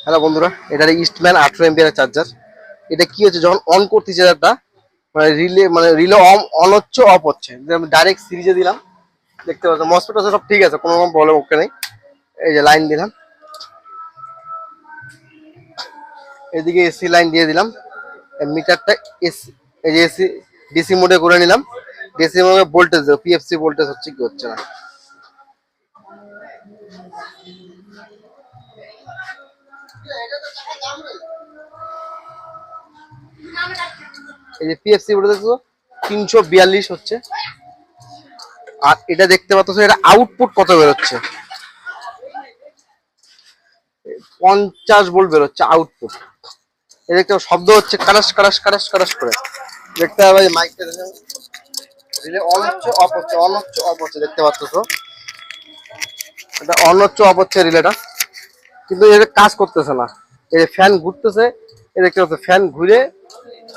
Hello বন্ধুরা, এটা Eastman 18 MPR charger. এটা কি হচ্ছে, যখন অন করতেছি চার্জারটা রিলে অন হচ্ছে, অফ হচ্ছে। আমি ডাইরেক্ট সিরিজে দিলাম, দেখতে পাচ্ছ মসফেট আছে, সব ঠিক আছে, কোনো রকম প্রবলেম ওকে নেই। এই যে লাইন দিলাম, এদিকে এসি লাইন দিয়ে দিলাম, মিটারটা এসি, এই যে এসি ডিসি মোডে করে নিলাম। ডিসি মোডে ভোল্টেজ দেবো, পিএফসি ভোল্টেজ হচ্ছে কি হচ্ছে না। এই যে পিএফসি ভোল্টেজ 342 হচ্ছে। আর এটা দেখতে পাচ্ছ, এটা আউটপুট কত বেরোচ্ছে, 50 ভোল্ট বেরোচ্ছে আউটপুট। এই দেখতে শব্দ হচ্ছে কারাস কারাস কারাস কারাস করে, দেখতে হবে। মাইকটা রিলে অন হচ্ছে, অফ হচ্ছে, অন হচ্ছে, অফ হচ্ছে, দেখতে পাচ্ছ তো। এটা অন হচ্ছে, অফ হচ্ছে রিলেটা, কিন্তু এর কাজ করতেছে না। এই যে ফ্যান ঘুরতেছে, এই দেখতে পাচ্ছ ফ্যান ঘুরে,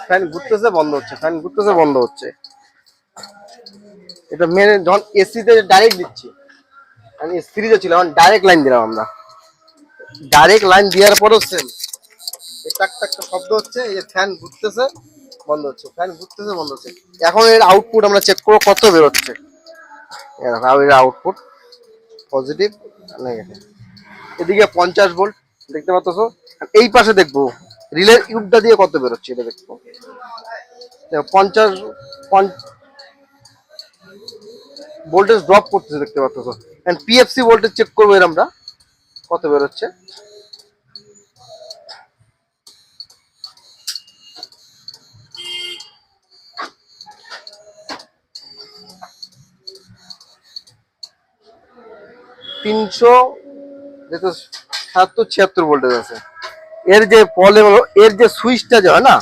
ফ্যান ঘুরতেছে বন্ধ হচ্ছে, ফ্যান ঘুরতেছে বন্ধ হচ্ছে। এটা মেনে যখন এসিতে ডাইরেক্ট দিচ্ছি, আমি সিরিজে ছিল, এখন ডাইরেক্ট লাইন দিলাম আমরা। ডাইরেক্ট লাইন দেওয়ার পরেও সেম টাক টাক শব্দ হচ্ছে। এই যে ফ্যান ঘুরতেছে বন্ধ হচ্ছে, ফ্যান ঘুরতেছে বন্ধ হচ্ছে। এখন এর আউটপুট আমরা চেক করবো কত বেরোচ্ছে। এর আউটপুট পজিটিভ, নেগেটিভ। এদিকে 50 ভোল্ট দেখতে পাচ্ছ। এই পাশে দেখবো রিলের ইউবটা দিয়ে কত বেরোচ্ছে, এটা দেখবো। 50 ভোল্টেজ ড্রপ করতেছে, দেখতে পাচ্ছ। পিএফসি ভোল্টেজ চেক করবো এর আমরা কত বেরোচ্ছে। তিনশো 76 ভোল্টেজ আছে। এর যে প্রবলেম হলো, এর যে সুইচটা যে হয় না,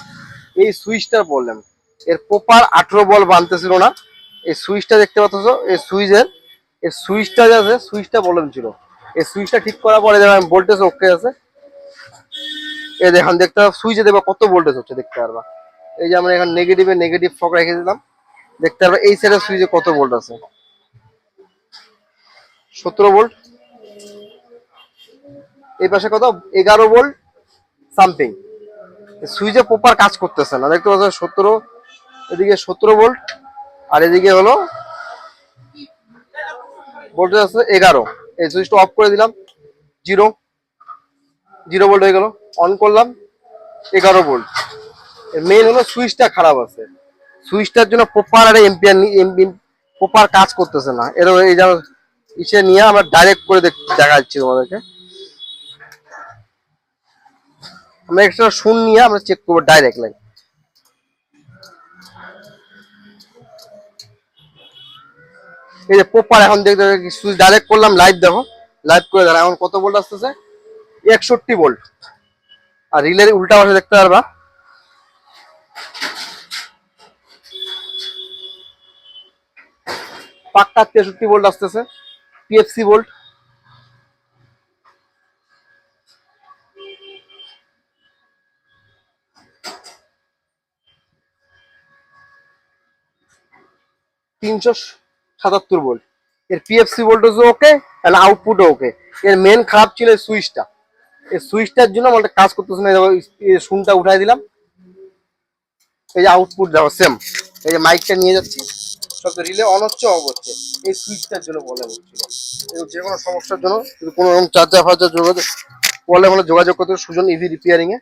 এই সুইচটার প্রবলেম। এর প্রপার 18 বল বানতেছিল না। এই সুইচটা দেখতে পাচ্ছ, এই সুইচের এই সুইচটা যে আছে, সুইচটা প্রবলেম ছিল। এই সুইচটা ঠিক করার পরে দেখেন ভোল্টেজ ওকে আছে। এই দেখেন দেখতে সুইচে দেখবা কত ভোল্টেজ হচ্ছে, দেখতে পারবা। এই যে আমরা এখানে নেগেটিভ ফক রেখে দিলাম, দেখতে পারবা এই সাইডের সুইচে কত ভোল্ট আছে, 17 ভোল্ট। এই পাশে কত, 11 ভোল্ট সামথিং। সুইচে প্রপার কাজ করতেছে না, দেখতে পাচ্ছ 17, এদিকে 17 ভোল্ট, আর এদিকে হলো ভোল্টেজ আছে 11। এই সুইচটা অফ করে দিলাম, জিরো ভোল্ট হয়ে গেল। অন করলাম, 11 ভোল্ট। মেইন হলো সুইচটা খারাপ আছে, সুইচটার জন্য প্রপার আর এম্পিয়ার প্রপার কাজ করতেছে না। এর এই যেমন ইসে নিয়ে আমরা ডাইরেক্ট করে দেখা যাচ্ছি তোমাদেরকে। আমরা এক্সট্রা শুন নিয়ে আমরা চেক করবো ডাইরেক্ট লাইন। এই যে প্রপার এখন দেখতে সুইচ ডাইরেক্ট করলাম, লাইভ দেখো, লাইভ করে দাঁড়া এখন কত ভোল্ট আসতেছে, 61 ভোল্ট। আর রিলের উল্টা পাশে দেখতে পারবা পাক্কা 63 ভোল্ট আসতেছে, পিএফসি ভোল্ট। তিনশো 77 ভোল্ট। এর পিএফসি ভোল্টেজ ওকে, আর আউটপুটও ওকে। এর মেন খারাপ ছিল সুইচটা, এই সুইচটার জন্য আমাদের কাজ করতেছে না। শুনটা উঠাই দিলাম, এই যে আউটপুট দেখো সেম। এই যে মাইকটা নিয়ে যাচ্ছি, সব রিলে অন হচ্ছে, অফ হচ্ছে। এই সুইচটার জন্য প্রবলেম হচ্ছিল। যে কোনো সমস্যার জন্য যদি কোনো রকম চার্জার ফার্জার যোগাযোগ প্রবলেম হলে যোগাযোগ করতে সুজন ইভি রিপেয়ারিং এ।